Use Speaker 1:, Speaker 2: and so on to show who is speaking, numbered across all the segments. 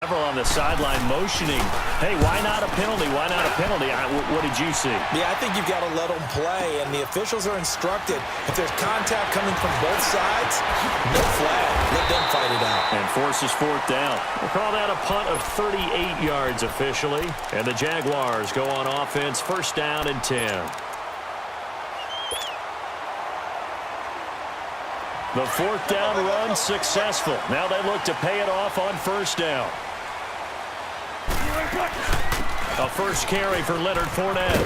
Speaker 1: Several on the sideline motioning, hey, why not a penalty? Why not a penalty? What did you see?
Speaker 2: Yeah, I think you've got to let them play, and the officials are instructed. If there's contact coming from both sides, no flag. Let them fight it out.
Speaker 1: And forces fourth down. We'll call that a punt of 38 yards officially. And the Jaguars go on offense, first down and 10. The fourth down run successful. Now they look to pay it off on first down. A first carry for Leonard Fournette.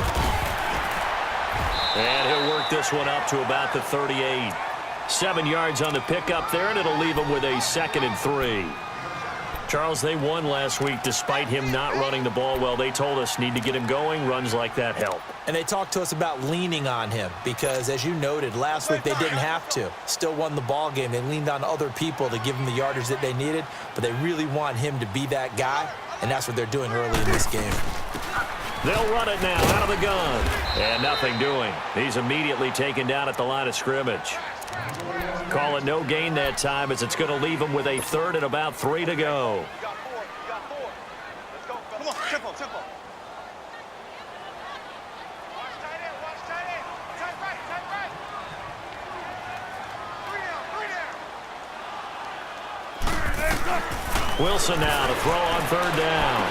Speaker 1: And he'll work this one up to about the 38. 7 yards on the pickup there, and it'll leave him with a 2nd and 3. Charles, they won last week despite him not running the ball well. They told us need to get him going. Runs like that help.
Speaker 2: And they talked to us about leaning on him because, as you noted, last week they didn't have to. Still won the ball game. They leaned on other people to give them the yardage that they needed, but they really want him to be that guy, and that's what they're doing early in this game.
Speaker 1: They'll run it now out of the gun. And nothing doing. He's immediately taken down at the line of scrimmage. Call it no gain that time as it's going to leave him with a 3rd and about 3 to go.
Speaker 3: You got 4. Let's go. Come on, tempo. Watch tight end. Tight right. 3 down.
Speaker 1: Wilson now to throw on 3rd down.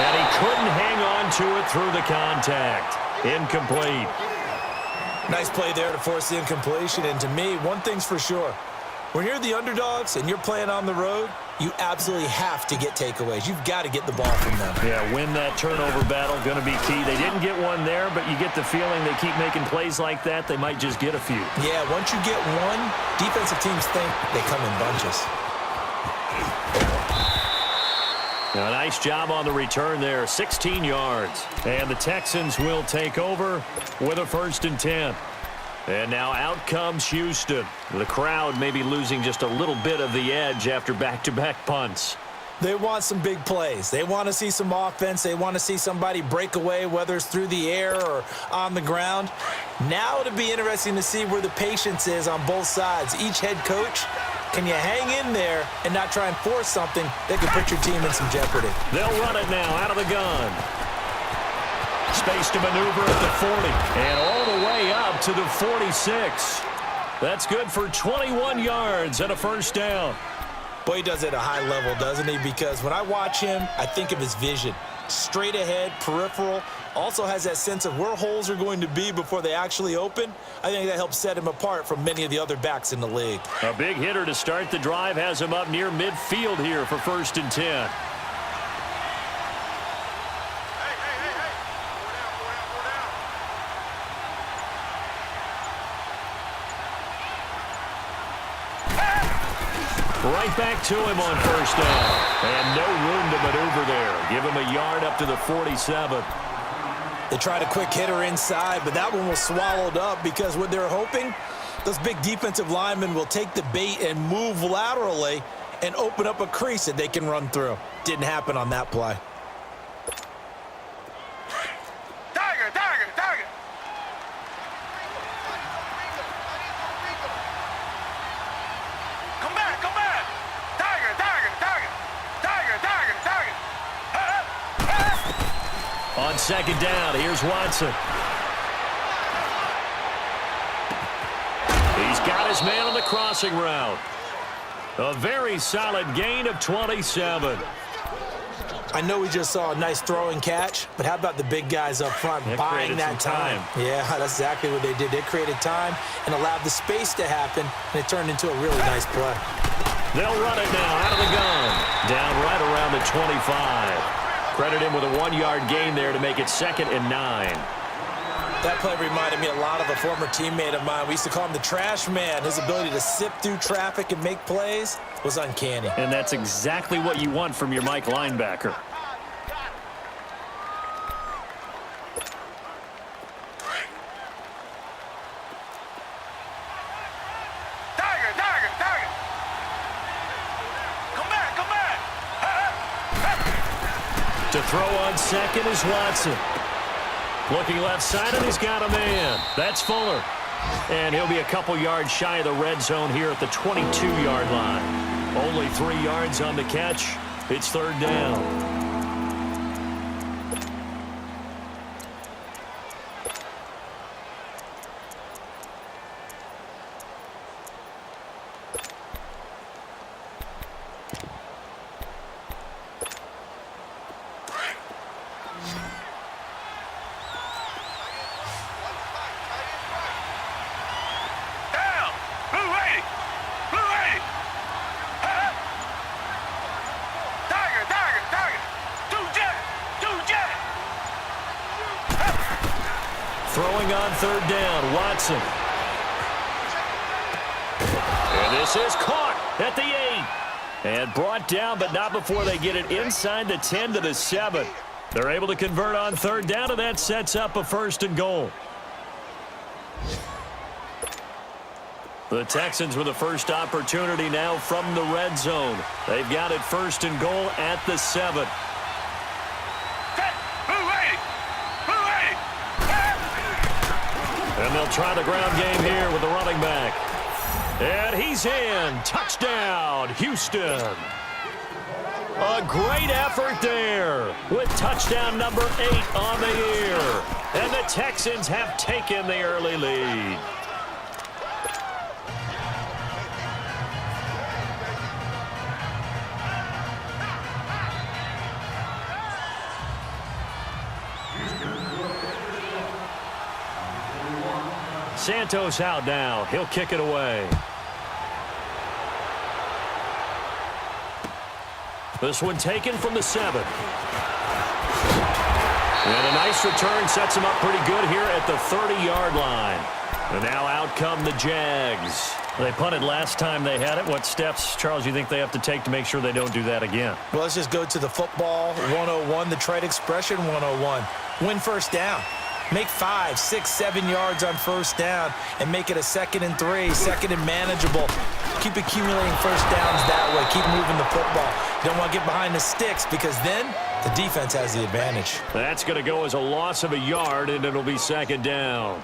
Speaker 1: And he couldn't hang on to it through the contact. Incomplete.
Speaker 2: Nice play there to force the incompletion. And to me, one thing's for sure. When you're the underdogs and you're playing on the road, you absolutely have to get takeaways. You've got to get the ball from them.
Speaker 1: Yeah, win that turnover battle, going to be key. They didn't get one there, but you get the feeling they keep making plays like that, they might just get a few.
Speaker 2: Yeah, once you get one, defensive teams think they come in bunches.
Speaker 1: Now, a nice job on the return there, 16 yards. And the Texans will take over with a 1st and 10. And now out comes Houston. The crowd may be losing just a little bit of the edge after back-to-back punts.
Speaker 2: They want some big plays. They want to see some offense. They want to see somebody break away, whether it's through the air or on the ground. Now it'll be interesting to see where the patience is on both sides. Each head coach, can you hang in there and not try and force something that could put your team in some jeopardy?
Speaker 1: They'll run it now out of the gun. Space to maneuver at the 40. And all the way up to the 46. That's good for 21 yards and a first down.
Speaker 2: Boy, he does it at a high level, doesn't he? Because when I watch him, I think of his vision. Straight ahead, peripheral. Also has that sense of where holes are going to be before they actually open. I think that helps set him apart from many of the other backs in the league.
Speaker 1: A big hitter to start the drive has him up near midfield here for 1st and 10. Right back to him on 1st down. And no room to maneuver there. Give him a yard up to the 47.
Speaker 2: They tried a quick hitter inside, but that one was swallowed up because what they're hoping, those big defensive linemen will take the bait and move laterally and open up a crease that they can run through. Didn't happen on that play.
Speaker 3: Target. Come back. Target.
Speaker 1: On 2nd down, here's Watson. He's got his man on the crossing route. A very solid gain of 27.
Speaker 2: I know we just saw a nice throwing catch, but how about the big guys up front buying that time? Yeah, that's exactly what they did. They created time and allowed the space to happen, and it turned into a really nice play.
Speaker 1: They'll run it now out of the gun. Down right around the 25. Credit him with a 1-yard gain there to make it 2nd and 9.
Speaker 2: That play reminded me a lot of a former teammate of mine. We used to call him the trash man. His ability to sift through traffic and make plays was uncanny.
Speaker 1: And that's exactly what you want from your Mike linebacker.
Speaker 3: Target. Come back.
Speaker 1: To throw on 2nd is Watson. Looking left side, and he's got a man. That's Fuller. And he'll be a couple yards shy of the red zone here at the 22-yard line. Only 3 yards on the catch. It's third down. Throwing on third down, Watson. And this is caught at the 8. And brought down, but not before they get it inside the 10 to the 7. They're able to convert on third down, and that sets up a first and goal. The Texans with the first opportunity now from the red zone. They've got it first and goal at the 7. And they'll try the ground game here with the running back. And he's in. Touchdown, Houston. A great effort there with touchdown number 8 on the year. And the Texans have taken the early lead. Santos out now. He'll kick it away. This one taken from the 7. And a nice return sets him up pretty good here at the 30-yard line. And now out come the Jags. They punted last time they had it. What steps, Charles, you think they have to take to make sure they don't do that again?
Speaker 2: Well, let's just go to the football 101, the trade expression 101. Win first down. Make 5, 6, 7 yards on first down and make it a 2nd and 3, 2nd and manageable. Keep accumulating first downs that way. Keep moving the football. You don't want to get behind the sticks because then the defense has the advantage.
Speaker 1: That's going to go as a loss of a yard, and it'll be 2nd down.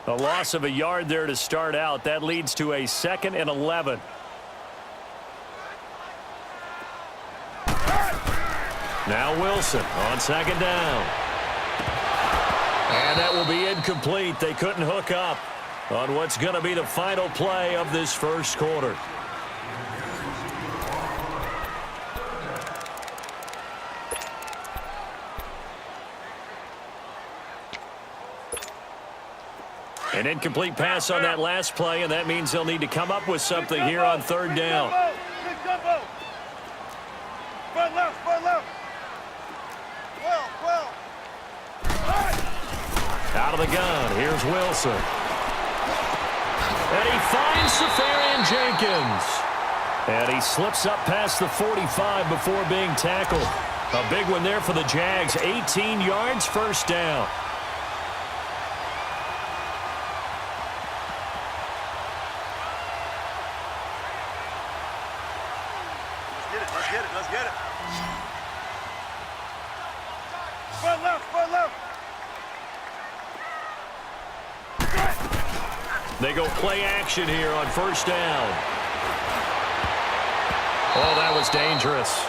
Speaker 1: A loss of a yard there to start out. That leads to a 2nd and 11. Now Wilson on 2nd down. And that will be incomplete. They couldn't hook up on what's going to be the final play of this first quarter. An incomplete pass on that last play, and that means they'll need to come up with something here on third down. Out of the gun, here's Wilson. And he finds Safarian Jenkins. And he slips up past the 45 before being tackled. A big one there for the Jags. 18 yards, first down.
Speaker 3: Let's get it. Front left.
Speaker 1: They go play action here on first down. Oh, that was dangerous.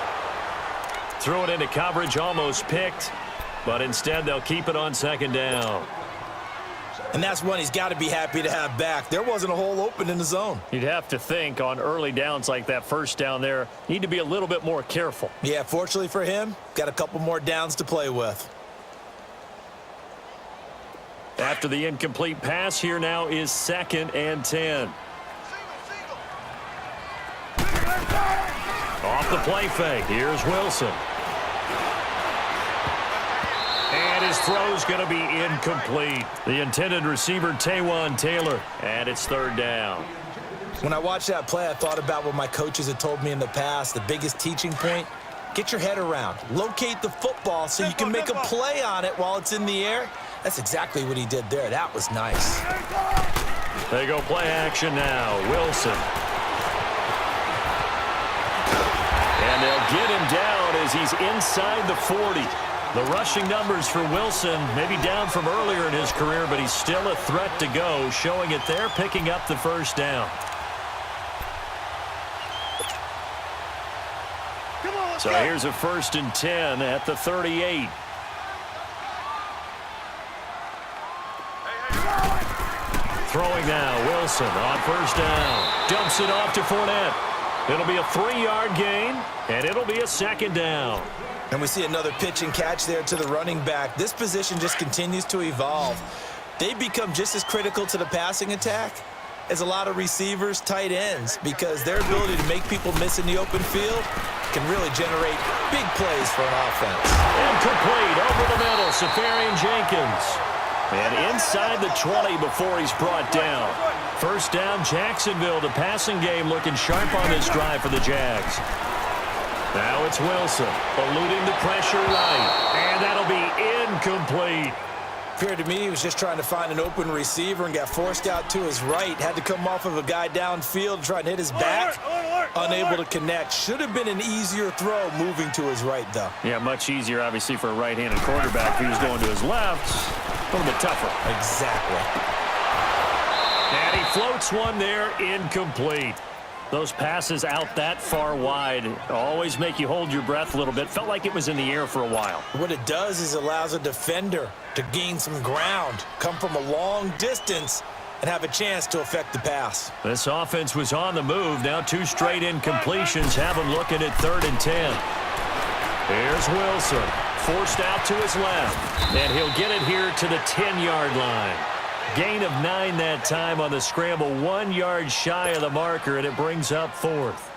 Speaker 1: Threw it into coverage, almost picked, but instead they'll keep it on 2nd down.
Speaker 2: And that's one he's got to be happy to have back. There wasn't a hole open in the zone.
Speaker 1: You'd have to think on early downs like that first down there, need to be a little bit more careful.
Speaker 2: Yeah, fortunately for him, got a couple more downs to play with.
Speaker 1: After the incomplete pass, here now is 2nd and 10. Off the play fake, here's Wilson. And his throw's going to be incomplete. The intended receiver, Taywan Taylor, and it's 3rd down.
Speaker 2: When I watched that play, I thought about what my coaches had told me in the past. The biggest teaching point, get your head around. Locate the football so you can make a play on it while it's in the air. That's exactly what he did there. That was nice.
Speaker 1: They go play action now. Wilson. And they'll get him down as he's inside the 40. The rushing numbers for Wilson, maybe down from earlier in his career, but he's still a threat to go, showing it there, picking up the first down. So here's a 1st and 10 at the 38. Throwing now, Wilson on 1st down. Dumps it off to Fournette. It'll be a 3-yard gain, and it'll be a 2nd down.
Speaker 2: And we see another pitch and catch there to the running back. This position just continues to evolve. They become just as critical to the passing attack as a lot of receivers, tight ends, because their ability to make people miss in the open field can really generate big plays for an offense.
Speaker 1: Incomplete over the middle, Safarian Jenkins. And inside the 20 before he's brought down. 1st down, Jacksonville. The passing game looking sharp on this drive for the Jags. Now it's Wilson, eluding the pressure right. And that'll be incomplete.
Speaker 2: Appeared to me he was just trying to find an open receiver and got forced out to his right. Had to come off of a guy downfield, trying to hit his back. Unable to connect. Should have been an easier throw moving to his right, though.
Speaker 1: Yeah, much easier, obviously, for a right-handed quarterback. If he was going to his left, a little bit tougher.
Speaker 2: Exactly.
Speaker 1: And he floats one there, incomplete. Those passes out that far wide always make you hold your breath a little bit. Felt like it was in the air for a while.
Speaker 2: What it does is allows a defender to gain some ground, come from a long distance, and have a chance to affect the pass.
Speaker 1: This offense was on the move. Now 2 straight incompletions have him looking at 3rd and 10. Here's Wilson, forced out to his left, and he'll get it here to the 10-yard line. Gain of 9 that time on the scramble, 1 yard shy of the marker, and it brings up 4th.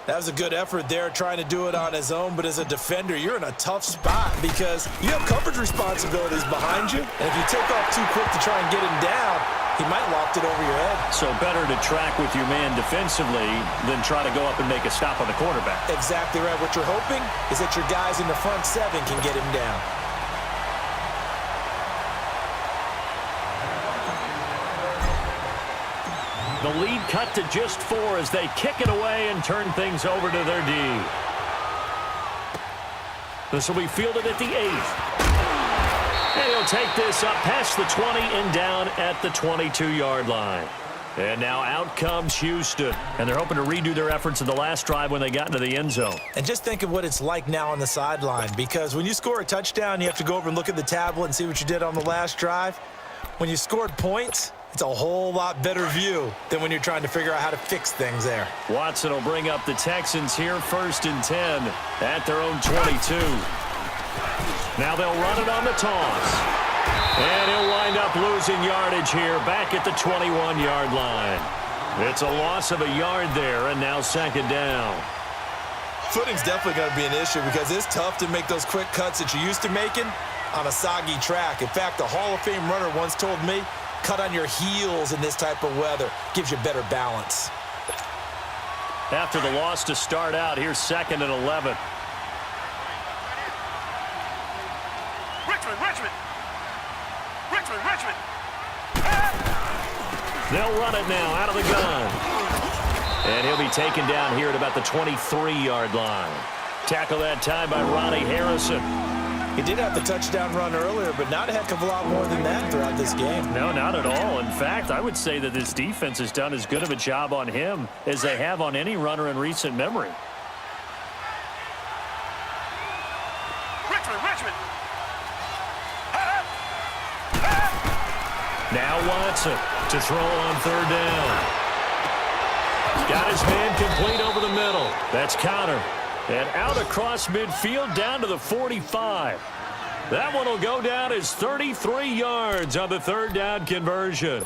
Speaker 2: That was a good effort there, trying to do it on his own, but as a defender, you're in a tough spot because you have coverage responsibilities behind you, and if you take off too quick to try and get him down, he might loft it over your head.
Speaker 1: So better to track with your man defensively than try to go up and make a stop on the quarterback.
Speaker 2: Exactly right. What you're hoping is that your guys in the front 7 can get him down.
Speaker 1: The lead cut to just 4 as they kick it away and turn things over to their D. This will be fielded at the 8th. And he'll take this up past the 20 and down at the 22-yard line. And now out comes Houston. And they're hoping to redo their efforts in the last drive when they got into the end zone.
Speaker 2: And just think of what it's like now on the sideline, because when you score a touchdown, you have to go over and look at the tablet and see what you did on the last drive. When you scored points, it's a whole lot better view than when you're trying to figure out how to fix things there.
Speaker 1: Watson will bring up the Texans here, 1st and 10 at their own 22. Now they'll run it on the toss. And he'll wind up losing yardage here back at the 21-yard line. It's a loss of a yard there, and now 2nd down.
Speaker 2: Footing's definitely going to be an issue because it's tough to make those quick cuts that you're used to making on a soggy track. In fact, a Hall of Fame runner once told me, cut on your heels in this type of weather. Gives you better balance.
Speaker 1: After the loss to start out, here's 2nd and 11.
Speaker 3: Richmond.
Speaker 1: They'll run it now out of the gun. And he'll be taken down here at about the 23-yard line. Tackle that time by Ronnie Harrison.
Speaker 2: He did have the touchdown run earlier, but not a heck of a lot more than that throughout this game.
Speaker 1: No, not at all. In fact, I would say that this defense has done as good of a job on him as they have on any runner in recent memory.
Speaker 3: Richmond.
Speaker 1: Now Watson to throw on 3rd down. Got his man complete over the middle. That's Connor. And out across midfield down to the 45. That one will go down as 33 yards on the 3rd down conversion.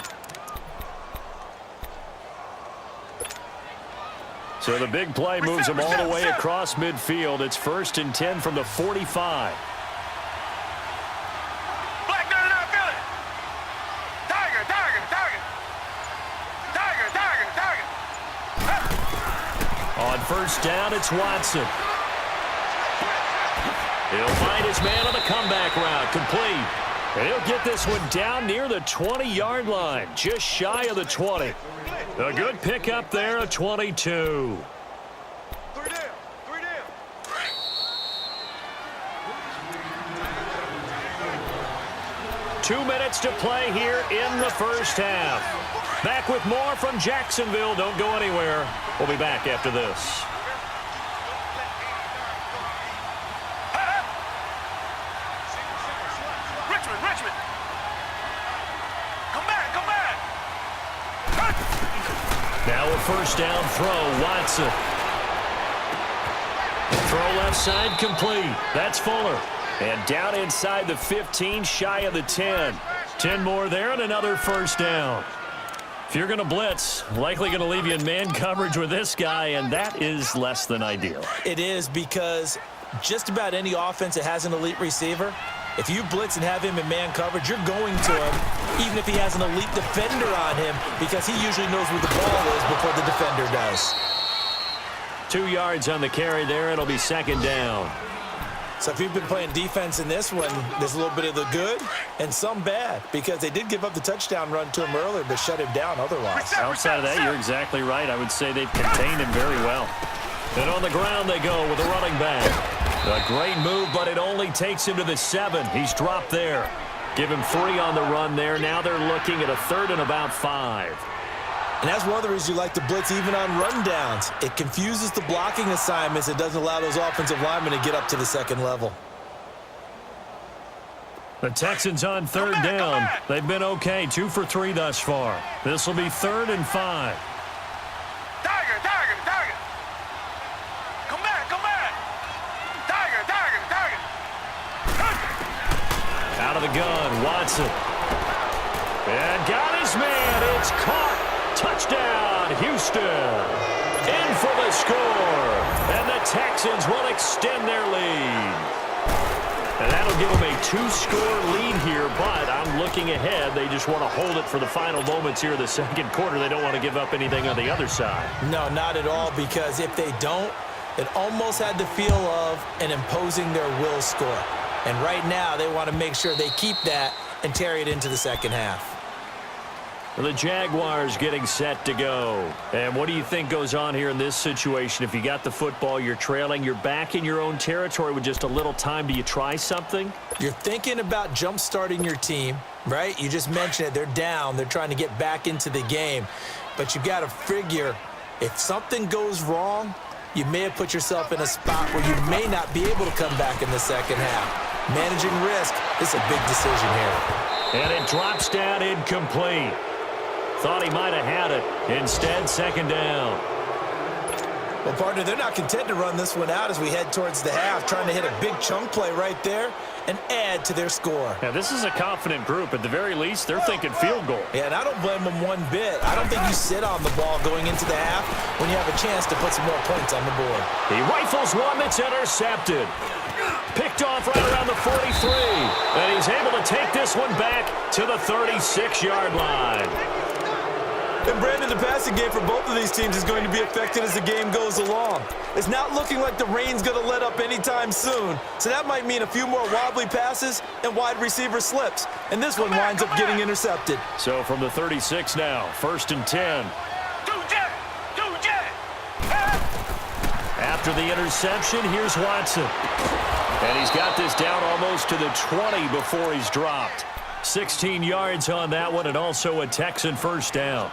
Speaker 1: So the big play moves them all the way across midfield. It's 1st and 10 from the 45. On 1st down, it's Watson. He'll find his man on the comeback route, complete. And he'll get this one down near the 20-yard line, just shy of the 20. A good pickup there, a 22. 2 minutes to play here in the first half. Back with more from Jacksonville. Don't go anywhere. We'll be back after this.
Speaker 3: Richmond. Come back.
Speaker 1: Now a first down throw. Watson. Throw left side complete. That's Fuller. And down inside the 15, shy of the 10. 10 more there and another first down. If you're going to blitz, likely going to leave you in man coverage with this guy, and that is less than ideal.
Speaker 2: It is, because just about any offense that has an elite receiver, if you blitz and have him in man coverage, you're going to him, even if he has an elite defender on him, because he usually knows where the ball is before the defender does.
Speaker 1: 2 yards on the carry there. It'll be second down.
Speaker 2: So if you've been playing defense in this one, there's a little bit of the good and some bad, because they did give up the touchdown run to him earlier, but shut him down otherwise.
Speaker 1: Outside of that, you're exactly right. I would say they've contained him very well. And on the ground they go with a running back. A great move, but it only takes him to the 7. He's dropped there. Give him 3 on the run there. Now they're looking at a 3rd and about 5.
Speaker 2: And that's one of the reasons you like to blitz even on rundowns. It confuses the blocking assignments. It doesn't allow those offensive linemen to get up to the second level.
Speaker 1: The Texans on 3rd down. They've been okay. 2 for 3 thus far. This will be 3rd and 5.
Speaker 3: Tiger. Come back. Tiger.
Speaker 1: Out of the gun, Watson. And got his man. It's caught. Touchdown, Houston. In for the score. And the Texans will extend their lead. And that'll give them a 2-score lead here, but I'm looking ahead. They just want to hold it for the final moments here of the second quarter. They don't want to give up anything on the other side.
Speaker 2: No, not at all, because if they don't, it almost had the feel of an imposing their will score. And right now, they want to make sure they keep that and carry it into the second half.
Speaker 1: The Jaguars getting set to go. And what do you think goes on here in this situation? If you got the football, you're trailing, you're back in your own territory with just a little time. Do you try something?
Speaker 2: You're thinking about jump-starting your team, right? You just mentioned it. They're down. They're trying to get back into the game. But you've got to figure, if something goes wrong, you may have put yourself in a spot where you may not be able to come back in the second half. Managing risk is a big decision here.
Speaker 1: And it drops down incomplete. Thought he might have had it. Instead, second down.
Speaker 2: Well, partner, they're not content to run this one out as we head towards the half, trying to hit a big chunk play right there and add to their score.
Speaker 1: Now, this is a confident group. At the very least, they're thinking field goal.
Speaker 2: Yeah, and I don't blame them one bit. I don't think you sit on the ball going into the half when you have a chance to put some more points on the board.
Speaker 1: He rifles one that's intercepted. Picked off right around the 43. And he's able to take this one back to the 36-yard line.
Speaker 2: And Brandon, the passing game for both of these teams is going to be affected as the game goes along. It's not looking like the rain's going to let up anytime soon, so that might mean a few more wobbly passes and wide receiver slips. And this one winds up getting intercepted.
Speaker 1: So from the 36 now, 1st and 10. After the interception, here's Watson. And he's got this down almost to the 20 before he's dropped. 16 yards on that one, and also a Texan first down.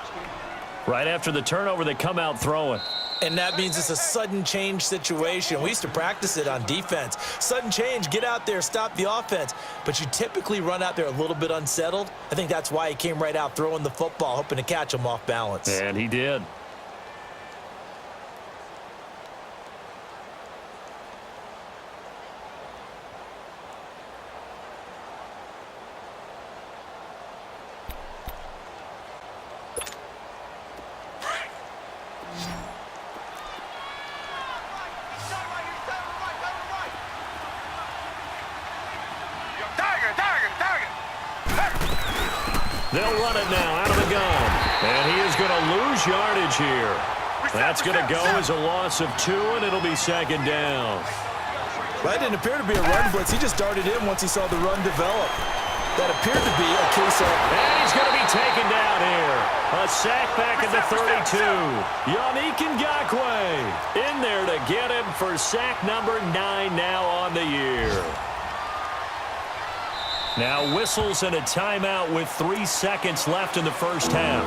Speaker 1: Right after the turnover, they come out throwing.
Speaker 2: And that means it's a sudden change situation. We used to practice it on defense. Sudden change, get out there, stop the offense. But you typically run out there a little bit unsettled. I think that's why he came right out throwing the football, hoping to catch him off balance.
Speaker 1: And he did. They'll run it now out of the gun. And he is going to lose yardage here. That's going to go as a loss of 2, and it'll be second down.
Speaker 2: That didn't appear to be a run blitz. He just darted in once he saw the run develop. That appeared to be a case of...
Speaker 1: And he's going to be taken down here. A sack back at the 32. Yannick Ngakoue in there to get him for sack number 9 now on the year. Now whistles and a timeout with 3 seconds left in the first half.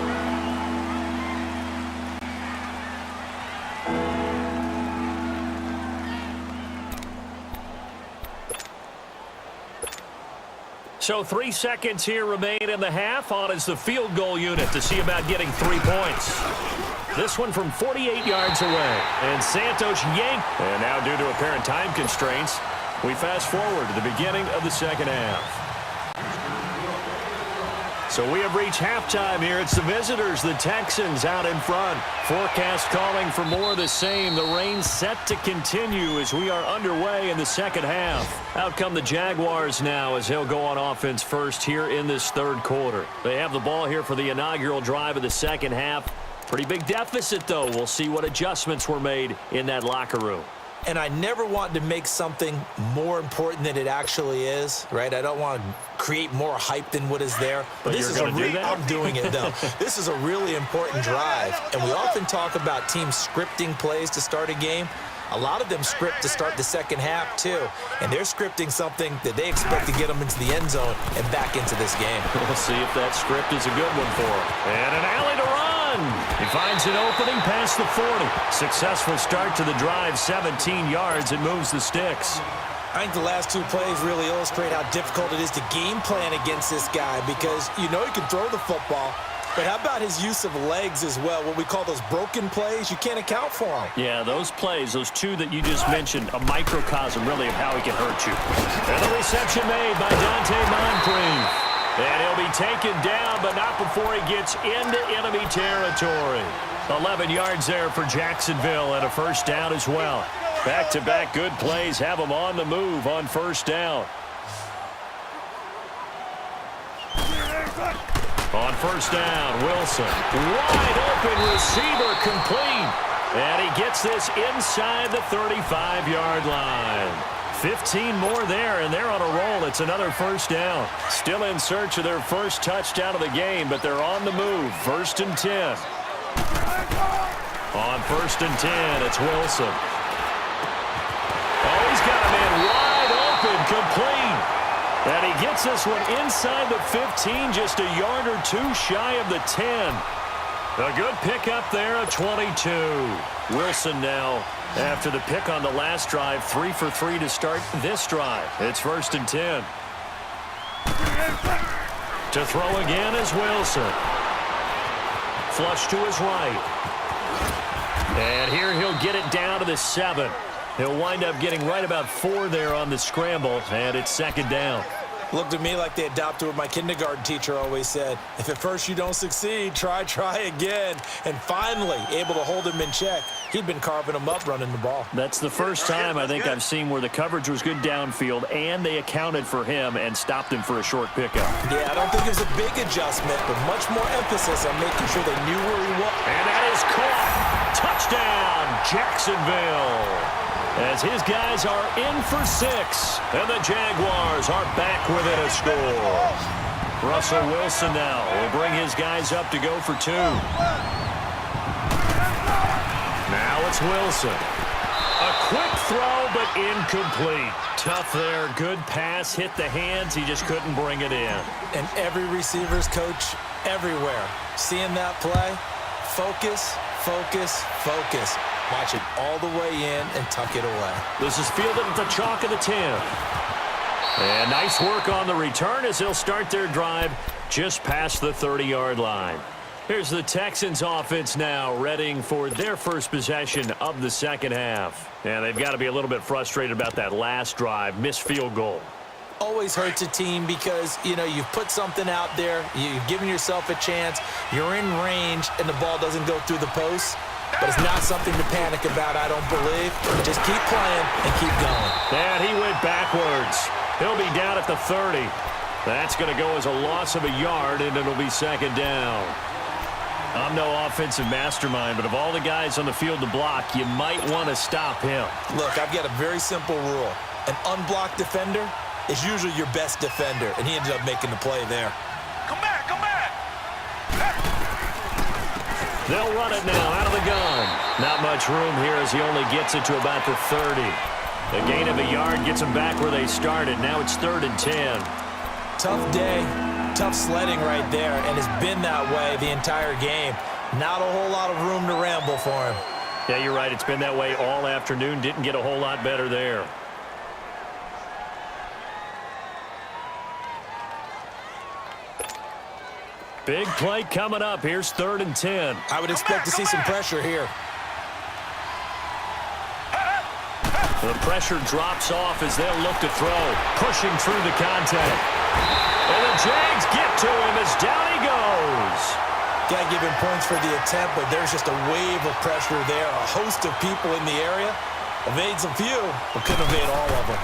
Speaker 1: So 3 seconds here remain in the half. On is the field goal unit to see about getting 3 points. This one from 48 yards away. And Santos yanked. And now due to apparent time constraints, we fast forward to the beginning of the second half. So we have reached halftime here. It's the visitors, the Texans, out in front. Forecast calling for more of the same. The rain set to continue as we are underway in the second half. Out come the Jaguars now as they'll go on offense first here in this third quarter. They have the ball here for the inaugural drive of the second half. Pretty big deficit, though. We'll see what adjustments were made in that locker room.
Speaker 2: And I never want to make something more important than it actually is, right? I don't want to create more hype than what is there.
Speaker 1: But
Speaker 2: this is I'm doing it, though. This is a really important drive. And we often talk about teams scripting plays to start a game. A lot of them script to start the second half, too. And they're scripting something that they expect to get them into the end zone and back into this game.
Speaker 1: We'll see if that script is a good one for them. And an alley to run. He finds an opening past the 40. Successful start to the drive, 17 yards, and moves the sticks.
Speaker 2: I think the last 2 plays really illustrate how difficult it is to game plan against this guy because you know he can throw the football, but how about his use of legs as well, what we call those broken plays? You can't account for them.
Speaker 1: Yeah, those plays, those 2 that you just mentioned, a microcosm really of how he can hurt you. And the reception made by Dante Moncrief. And he'll be taken down, but not before he gets into enemy territory. 11 yards there for Jacksonville and a first down as well. Back-to-back good plays have him on the move on first down. On first down, Wilson. Wide open receiver complete. And he gets this inside the 35-yard line. 15 more there, and they're on a roll. It's another first down. Still in search of their first touchdown of the game, but they're on the move. First and 10. On first and 10, it's Wilson. Oh, he's got a man wide open, complete. And he gets this one inside the 15, just a yard or 2 shy of the 10. A good pickup there, a 22. Wilson now, after the pick on the last drive, 3 for 3 to start this drive. It's first and 10. To throw again is Wilson. Flush to his right. And here he'll get it down to the 7. He'll wind up getting right about 4 there on the scramble, and it's second down.
Speaker 2: Looked to me like they adopted what my kindergarten teacher always said. If at first you don't succeed, try again. And finally, able to hold him in check. He'd been carving him up running the ball.
Speaker 1: That's the first time I think I've seen where the coverage was good downfield and they accounted for him and stopped him for a short pickup.
Speaker 2: Yeah, I don't think it was a big adjustment, but much more emphasis on making sure they knew where he was.
Speaker 1: And that is caught. Touchdown, Jacksonville. As his guys are in for 6, and the Jaguars are back within a score. Russell Wilson now will bring his guys up to go for 2. Now it's Wilson. A quick throw, but incomplete. Tough there. Good pass. Hit the hands. He just couldn't bring it in.
Speaker 2: And every receiver's coach everywhere. Seeing that play, focus, focus, focus. Watch it all the way in and tuck it away.
Speaker 1: This is fielded at the chalk of the 10. And nice work on the return as they'll start their drive just past the 30-yard line. Here's the Texans offense now, readying for their first possession of the second half. And they've got to be a little bit frustrated about that last drive, missed field goal.
Speaker 2: Always hurts a team because, you know, you've put something out there, you've given yourself a chance, you're in range, and the ball doesn't go through the post. But it's not something to panic about, I don't believe. Just keep playing and keep going.
Speaker 1: And he went backwards. He'll be down at the 30. That's going to go as a loss of a yard, and it'll be second down. I'm no offensive mastermind, but of all the guys on the field to block, you might want to stop him.
Speaker 2: Look, I've got a very simple rule. An unblocked defender is usually your best defender, and he ended up making the play there.
Speaker 3: Come back, come back.
Speaker 1: They'll run it now out of the gun. Not much room here as he only gets it to about the 30. A gain of a yard gets them back where they started. Now it's 3rd and 10.
Speaker 2: Tough day, tough sledding right there, and it's been that way the entire game. Not a whole lot of room to ramble for him.
Speaker 1: Yeah, you're right. It's been that way all afternoon. Didn't get a whole lot better there. Big play coming up. Here's 3rd and 10.
Speaker 2: I would expect to see some pressure here.
Speaker 1: The pressure drops off as they'll look to throw, pushing through the contact. And the Jags get to him as down he goes.
Speaker 2: Got to give him points for the attempt, but there's just a wave of pressure there. A host of people in the area. Evades a few, but couldn't evade all of them.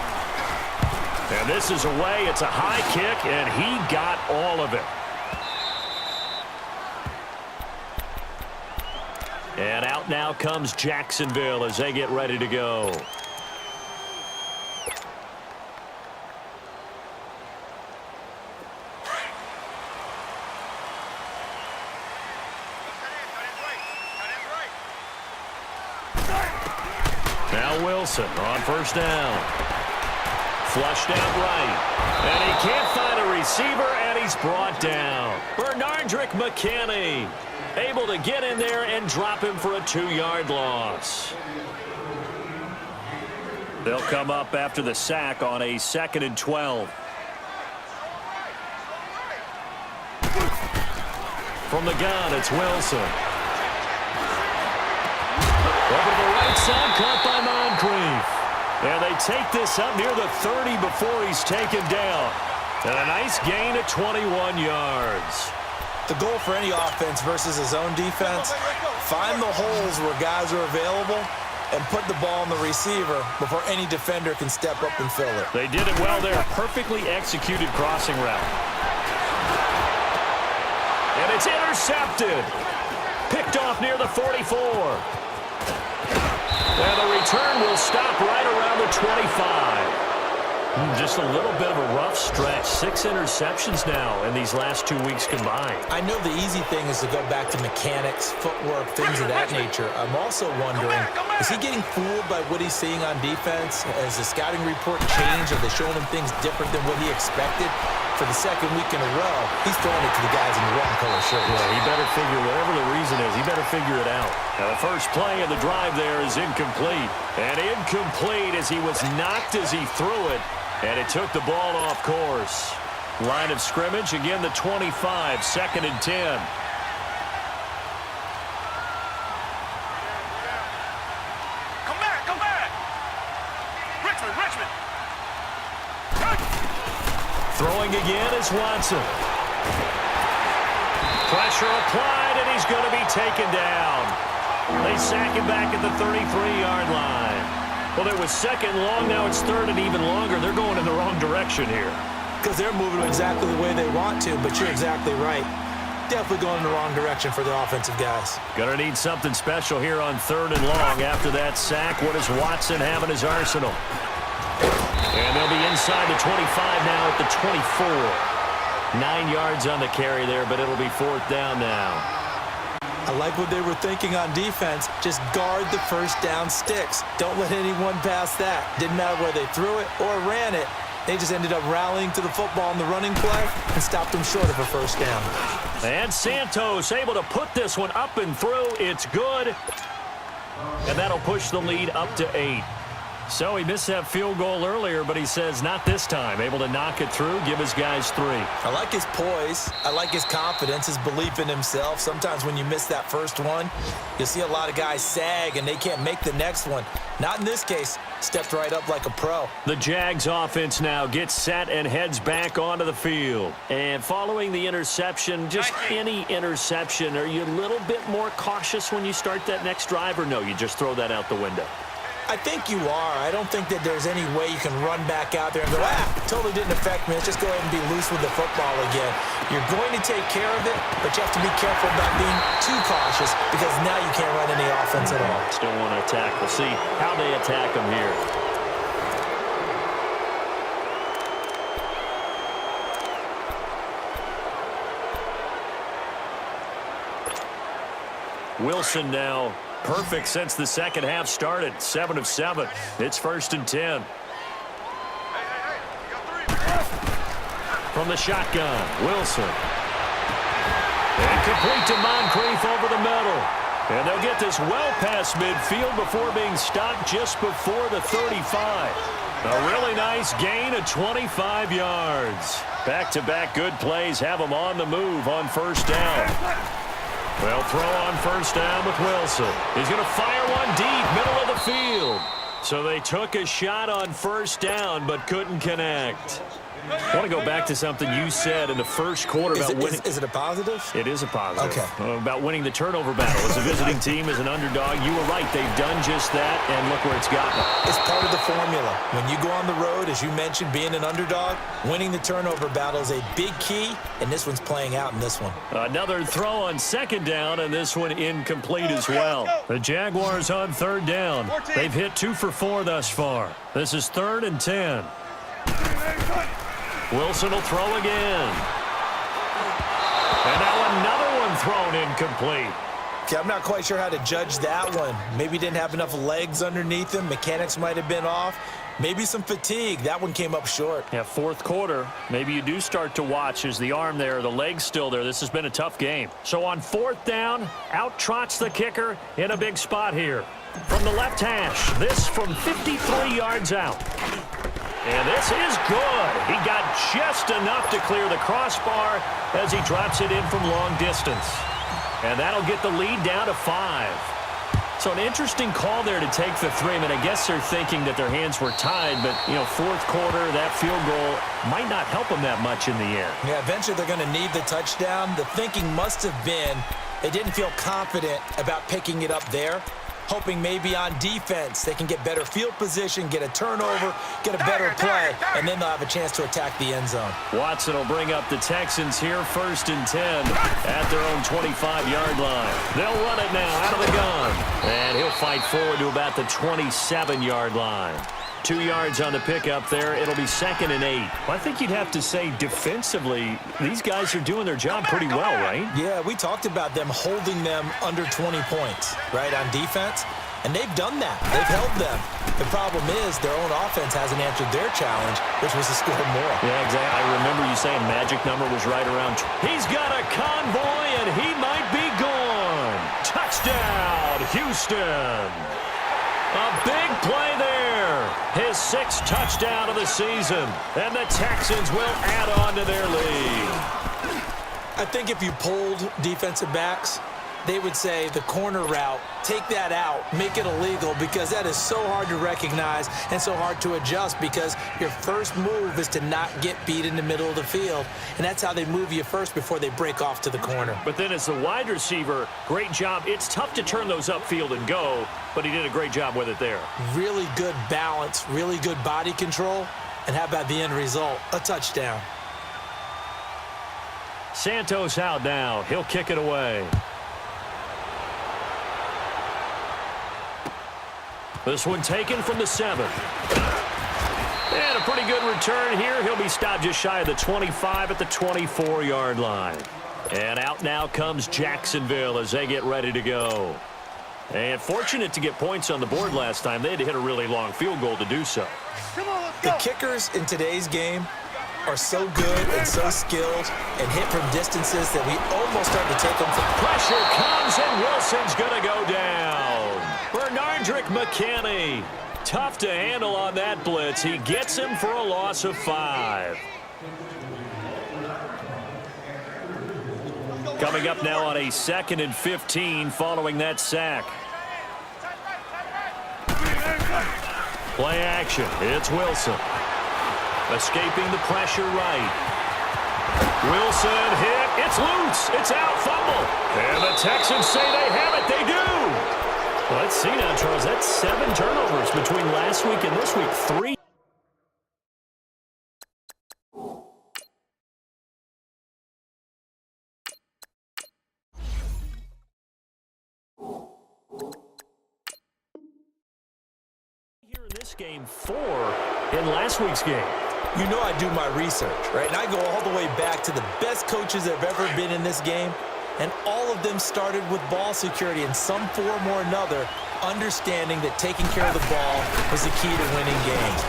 Speaker 1: And this is away. It's a high kick, and he got all of it. And out now comes Jacksonville as they get ready to go. Now Wilson on 1st down. Flushed out right. And he can't find a receiver, and he's brought down. Bernardrick McKinney able to get in there and drop him for a 2-yard loss. They'll come up after the sack on a 2nd and 12. From the gun, it's Wilson. Over to the right side, caught by Moncrief. And they take this up near the 30 before he's taken down. And a nice gain at 21 yards.
Speaker 2: The goal for any offense versus his own defense, find the holes where guys are available and put the ball on the receiver before any defender can step up and fill it.
Speaker 1: They did it well there. Perfectly executed crossing route. And it's intercepted. Picked off near the 44. And the return will stop right around the 25. Just a little bit of a rough stretch. 6 interceptions now in these last 2 weeks combined.
Speaker 2: I know the easy thing is to go back to mechanics, footwork, things of that nature. I'm also wondering, is he getting fooled by what he's seeing on defense? Has the scouting report changed? Are they showing him things different than what he expected? For the 2nd week in a row, he's throwing it to the guys in the wrong color shirts.
Speaker 1: Yeah, he better figure, whatever the reason is, he better figure it out. Now, the first play of the drive there is incomplete. And incomplete as he was knocked as he threw it. And it took the ball off course. Line of scrimmage, again the 25, 2nd and 10.
Speaker 3: Come back! Richmond!
Speaker 1: Throwing again is Watson. Pressure applied, and he's going to be taken down. They sack him back at the 33-yard line. Well, it was 2nd long, now it's 3rd and even longer. They're going in the wrong direction here.
Speaker 2: Because they're moving exactly the way they want to, but you're exactly right. Definitely going in the wrong direction for the offensive guys.
Speaker 1: Going to need something special here on 3rd and long. After that sack, what does Watson have in his arsenal? And they'll be inside the 25 now at the 24. 9 yards on the carry there, but it'll be 4th down now.
Speaker 2: I like what they were thinking on defense. Just guard the 1st down sticks. Don't let anyone pass that. Didn't matter whether they threw it or ran it. They just ended up rallying to the football in the running play and stopped them short of a 1st down.
Speaker 1: And Santos able to put this one up and through. It's good. And that'll push the lead up to 8. So he missed that field goal earlier, but he says not this time. Able to knock it through, give his guys 3.
Speaker 2: I like his poise. I like his confidence, his belief in himself. Sometimes when you miss that first one, you'll see a lot of guys sag and they can't make the next one. Not in this case. Stepped right up like a pro.
Speaker 1: The Jags offense now gets set and heads back onto the field. And following the interception, just any interception, are you a little bit more cautious when you start that next drive, or no, you just throw that out the window?
Speaker 2: I think you are. I don't think that there's any way you can run back out there and go, totally didn't affect me. Let's just go ahead and be loose with the football again. You're going to take care of it, but you have to be careful about being too cautious because now you can't run any offense at all.
Speaker 1: Still want to attack. We'll see how they attack them here. Wilson now. Perfect since the second half started. 7 of 7. It's 1st and 10.
Speaker 3: Hey, you got 3.
Speaker 1: From from the shotgun. Wilson. And complete to Moncrief over the middle. And they'll get this well past midfield before being stopped just before the 35. A really nice gain of 25 yards. Back-to-back good plays have them on the move on first down. Well, throw on first down with Wilson. He's going to fire one deep, middle of the field. So they took a shot on first down but couldn't connect. I want to go back to something you said in the first quarter about winning.
Speaker 2: Is it a positive?
Speaker 1: It is a positive.
Speaker 2: Okay.
Speaker 1: About winning the turnover battle. As a visiting team, as an underdog, you were right. They've done just that, and look where it's gotten them.
Speaker 2: It's part of the formula. When you go on the road, as you mentioned, being an underdog, winning the turnover battle is a big key, and this one's playing out in this one.
Speaker 1: Another throw on second down, and this one incomplete as well. The Jaguars on third down. They've hit 2 for 4 thus far. This is 3rd and 10. Wilson will throw again. And now another one thrown incomplete.
Speaker 2: Okay, I'm not quite sure how to judge that one. Maybe didn't have enough legs underneath him. Mechanics might have been off. Maybe some fatigue. That one came up short.
Speaker 1: Yeah, fourth quarter. Maybe you do start to watch as the arm there, the leg's still there. This has been a tough game. So on 4th down, out trots the kicker in a big spot here. From the left hash, this from 53 yards out. And this is good. He got just enough to clear the crossbar as he drops it in from long distance. And that'll get the lead down to 5. So an interesting call there to take the 3. I mean, I guess they're thinking that their hands were tied, but, you know, fourth quarter, that field goal might not help them that much in the air.
Speaker 2: Yeah, eventually they're going to need the touchdown. The thinking must have been they didn't feel confident about picking it up there, hoping maybe on defense they can get better field position, get a turnover, get a better play, and then they'll have a chance to attack the end zone.
Speaker 1: Watson will bring up the Texans here, 1st and 10 at their own 25-yard line. They'll run it now out of the gun, and he'll fight forward to about the 27-yard line. 2 yards on the pickup there. It'll be 2nd and 8. Well, I think you'd have to say defensively, these guys are doing their job pretty well, right?
Speaker 2: Yeah, we talked about them holding them under 20 points, right, on defense. And they've done that. They've held them. The problem is their own offense hasn't answered their challenge, which was to score more.
Speaker 1: Yeah, exactly. I remember you saying magic number was right around. He's got a convoy, and he might be gone. Touchdown, Houston. A big play there. His 6th touchdown of the season. And the Texans will add on to their lead.
Speaker 2: I think if you polled defensive backs, they would say the corner route, take that out, make it illegal, because that is so hard to recognize and so hard to adjust, because your first move is to not get beat in the middle of the field, and that's how they move you first before they break off to the corner.
Speaker 1: But then as the wide receiver, great job. It's tough to turn those upfield and go, but he did a great job with it there.
Speaker 2: Really good balance, really good body control, and how about the end result? A touchdown.
Speaker 1: Santos out now. He'll kick it away. This one taken from the 7. And a pretty good return here. He'll be stopped just shy of the 25 at the 24-yard line. And out now comes Jacksonville as they get ready to go. And fortunate to get points on the board last time. They had to hit a really long field goal to do so.
Speaker 3: Come on, let's
Speaker 2: The
Speaker 3: go.
Speaker 2: kickers in today's game are so good and so skilled and hit from distances that we almost start to take them for
Speaker 1: Pressure comes, and Wilson's going to go down. Bernardrick McKinney, tough to handle on that blitz. He gets him for a loss of 5. Coming up now on a 2nd and 15 following that sack. Play action. It's Wilson. Escaping the pressure right. Wilson hit. It's loose. It's out. Fumble. And the Texans say they have it. They do. Let's see now, Charles. That's 7 turnovers between last week and this week. 3. Here in this game, 4 in last week's game.
Speaker 2: You know I do my research, right? And I go all the way back to the best coaches that have ever been in this game, and all of them started with ball security in some form or another, understanding that taking care of the ball was the key to winning games.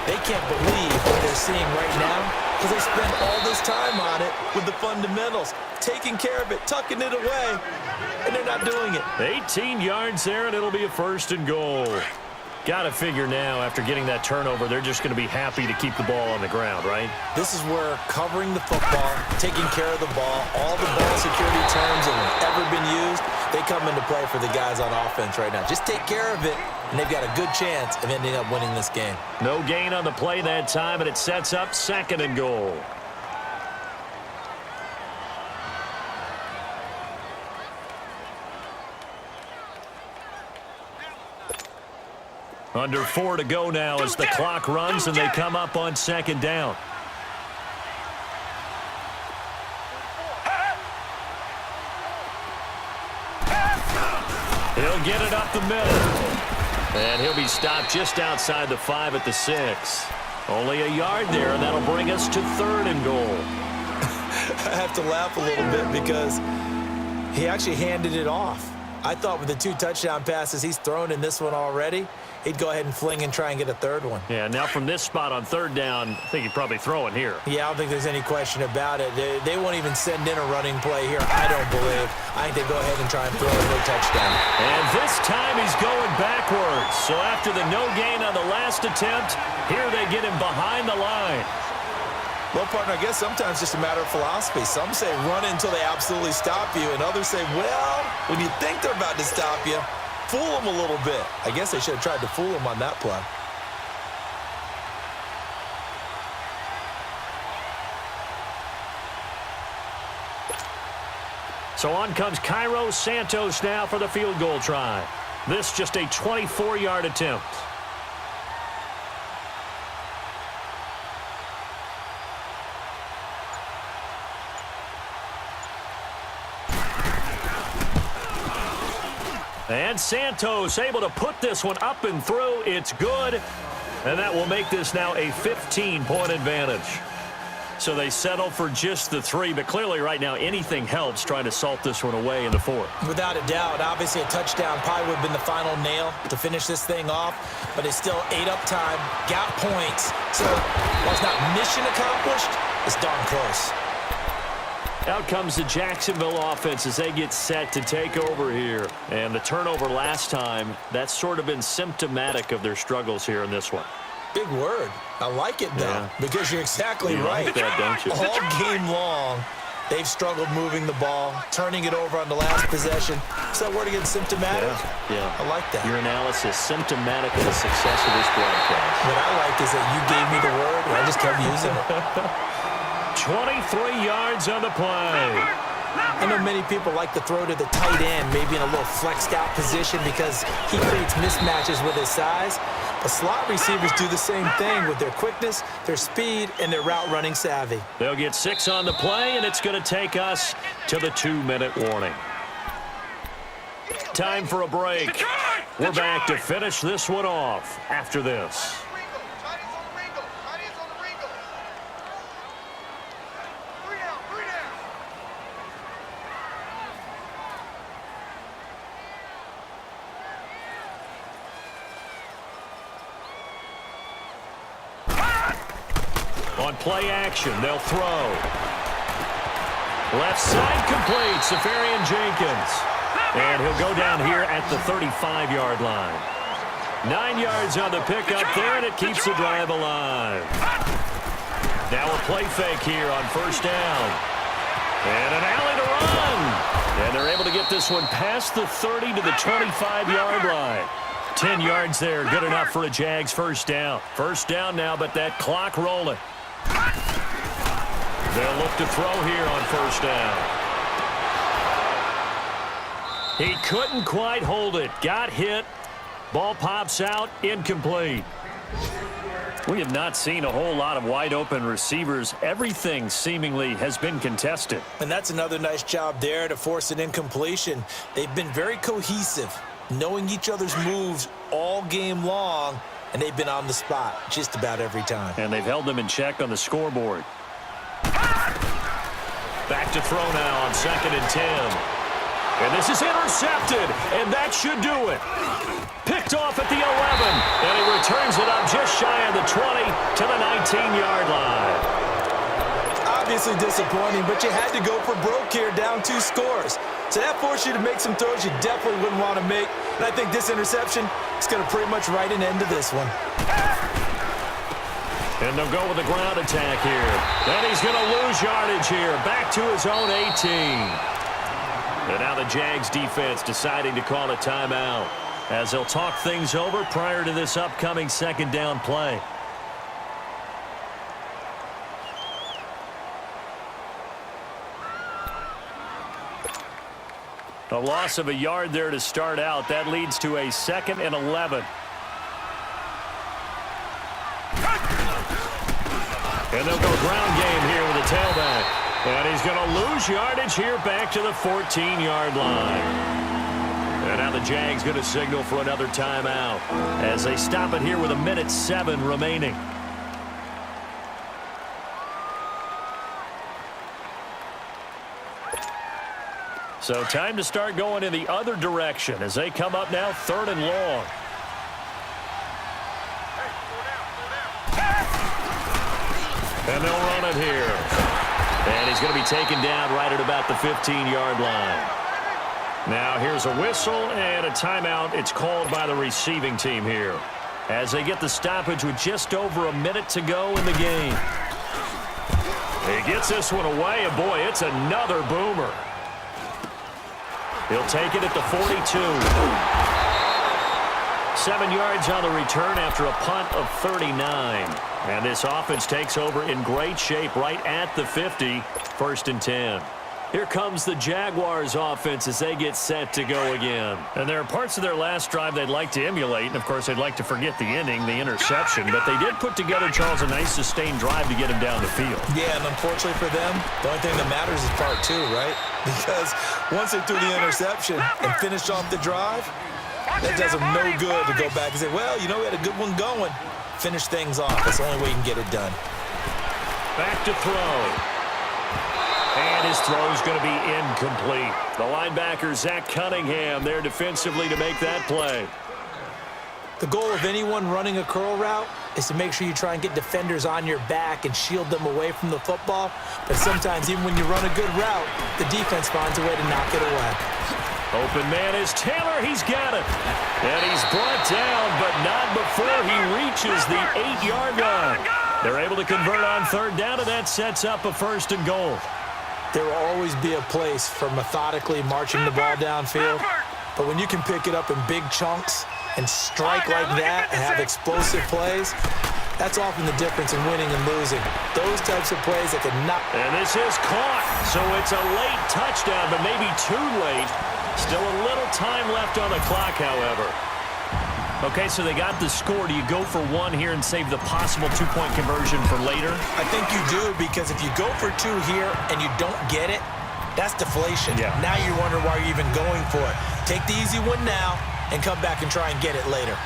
Speaker 2: They can't believe what they're seeing right now because they spend all this time on it with the fundamentals, taking care of it, tucking it away, and they're not doing it.
Speaker 1: 18 yards there, and it'll be a 1st and goal. Got to figure now, after getting that turnover, they're just going to be happy to keep the ball on the ground, right?
Speaker 2: This is where covering the football, taking care of the ball, all the ball security terms that have ever been used, they come into play for the guys on offense right now. Just take care of it, and they've got a good chance of ending up winning this game.
Speaker 1: No gain on the play that time, and it sets up 2nd and goal. Under 4 to go now as the clock runs and they come up on 2nd down. He'll get it up the middle. And he'll be stopped just outside the 5 at the 6. Only a yard there, and that'll bring us to 3rd and goal.
Speaker 2: I have to laugh a little bit because he actually handed it off. I thought with the 2 touchdown passes he's thrown in this one already, he'd go ahead and fling and try and get a 3rd one.
Speaker 1: Yeah, now from this spot on 3rd down, I think he'd probably throw it here.
Speaker 2: Yeah, I don't think there's any question about it. They won't even send in a running play here, I don't believe. I think they go ahead and try and throw it for a touchdown.
Speaker 1: And this time he's going backwards. So after the no gain on the last attempt, here they get him behind the line.
Speaker 2: Well, partner, I guess sometimes it's just a matter of philosophy. Some say run until they absolutely stop you, and others say, well, when you think they're about to stop you, fool them a little bit. I guess they should have tried to fool him on that play.
Speaker 1: So on comes Cairo Santos now for the field goal try. This just a 24-yard attempt. And Santos able to put this one up and through. It's good. And that will make this now a 15-point advantage. So they settle for just the 3, but clearly right now anything helps trying to salt this one away in the 4th.
Speaker 2: Without a doubt, obviously a touchdown probably would have been the final nail to finish this thing off, but it's still ate up time, got points. So while it's not mission accomplished, it's darn close.
Speaker 1: Out comes the Jacksonville offense as they get set to take over here. And the turnover last time, that's sort of been symptomatic of their struggles here in this one.
Speaker 2: Big word. I like it, though, because you're exactly right.
Speaker 1: Like that, don't you?
Speaker 2: All game long, they've struggled moving the ball, turning it over on the last possession. So that word again, symptomatic?
Speaker 1: Yeah.
Speaker 2: I like that.
Speaker 1: Your analysis, symptomatic of the success of this broadcast.
Speaker 2: What I like is that you gave me the word, and I just kept using it.
Speaker 1: 23 yards on the play.
Speaker 2: I know many people like to throw to the tight end, maybe in a little flexed out position because he creates mismatches with his size. But slot receivers do the same thing with their quickness, their speed, and their route running savvy.
Speaker 1: They'll get 6 on the play, and it's going to take us to the 2-minute warning. Time for a break. We're back to finish this one off after this. On play action, they'll throw. Left side complete, Safarian Jenkins. And he'll go down here at the 35-yard line. 9 yards on the pickup there, and it keeps the drive alive. Now a play fake here on 1st down. And an alley to run. And they're able to get this one past the 30 to the 25-yard line. 10 yards there, good enough for a Jags 1st down. 1st down now, but that clock rolling. They'll look to throw here on 1st down. He couldn't quite hold it. Got hit. Ball pops out. Incomplete. We have not seen a whole lot of wide open receivers. Everything seemingly has been contested.
Speaker 2: And that's another nice job there to force an incompletion. They've been very cohesive, knowing each other's moves all game long, and they've been on the spot just about every time.
Speaker 1: And they've held them in check on the scoreboard. Back to throw now on 2nd and 10. And this is intercepted, and that should do it. Picked off at the 11, and he returns it up just shy of the 20 to the 19-yard line.
Speaker 2: obviously disappointing, but you had to go for broke here, down 2 scores. So that forced you to make some throws you definitely wouldn't want to make. And I think this interception is going to pretty much write an end to this one.
Speaker 1: And they'll go with the ground attack here. And he's going to lose yardage here. Back to his own 18. And now the Jags defense deciding to call a timeout as they'll talk things over prior to this upcoming second down play. A loss of a yard there to start out. That leads to a 2nd and 11. And they'll go ground game here with a tailback. And he's going to lose yardage here back to the 14-yard line. And now the Jags going to signal for another timeout as they stop it here with 1:07 remaining. So time to start going in the other direction as they come up now 3rd and long. And they'll run it here. And he's going to be taken down right at about the 15-yard line. Now here's a whistle and a timeout. It's called by the receiving team here as they get the stoppage with just over a minute to go in the game. He gets this one away, and boy, it's another boomer. He'll take it at the 42. 7 yards on the return after a punt of 39. And this offense takes over in great shape right at the 50. 1st and 10. Here comes the Jaguars offense as they get set to go again. And there are parts of their last drive they'd like to emulate. And, of course, they'd like to forget the ending, the interception. But they did put together, Charles, a nice sustained drive to get him down the field.
Speaker 2: Yeah, and unfortunately for them, the only thing that matters is part 2, right? Because once they threw the interception and finished off the drive, that does them no good to go back and say, well, you know, we had a good one going. Finish things off. That's the only way you can get it done.
Speaker 1: Back to throw. And his throw is going to be incomplete. The linebacker, Zach Cunningham, there defensively to make that play.
Speaker 2: The goal of anyone running a curl route is to make sure you try and get defenders on your back and shield them away from the football. But sometimes, even when you run a good route, the defense finds a way to knock it away.
Speaker 1: Open man is Taylor. He's got it. And he's brought down, but not before he reaches the 8-yard line. They're able to convert on 3rd down, and that sets up a 1st and goal.
Speaker 2: There will always be a place for methodically marching the ball downfield. But when you can pick it up in big chunks and strike like that and have explosive plays, that's often the difference in winning and losing. Those types of plays that can knock.
Speaker 1: And this is caught. So it's a late touchdown, but maybe too late. Still a little time left on the clock, however. Okay, so they got the score. Do you go for 1 here and save the possible 2-point conversion for later?
Speaker 2: I think you do, because if you go for 2 here and you don't get it, that's deflation.
Speaker 1: Yeah.
Speaker 2: Now you're wondering why you're even going for it. Take the easy one now and come back and try and get it later.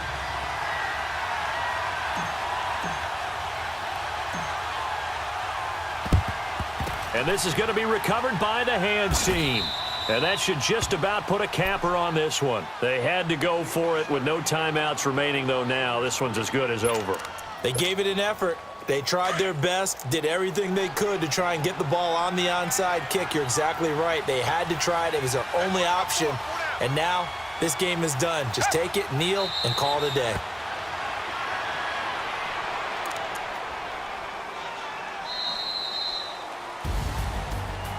Speaker 1: And this is going to be recovered by the hands team. And that should just about put a capper on this one. They had to go for it with no timeouts remaining, though now. This one's as good as over.
Speaker 2: They gave it an effort. They tried their best, did everything they could to try and get the ball on the onside kick. You're exactly right. They had to try it. It was their only option. And now this game is done. Just take it, kneel, and call it a day.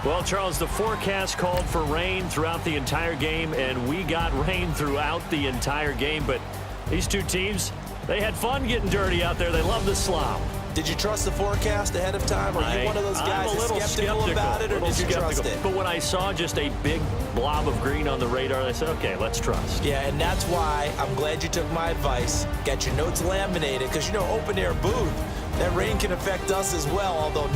Speaker 1: Well, Charles, the forecast called for rain throughout the entire game, and we got rain throughout the entire game. But these two teams, they had fun getting dirty out there. They love the slop.
Speaker 2: Did you trust the forecast ahead of time? Are you one of those guys that's skeptical about it, or did you trust it?
Speaker 1: But when I saw just a big blob of green on the radar, I said, okay, let's trust.
Speaker 2: Yeah, and that's why I'm glad you took my advice. Got your notes laminated, because, you know, open-air booth, that rain can affect us as well, although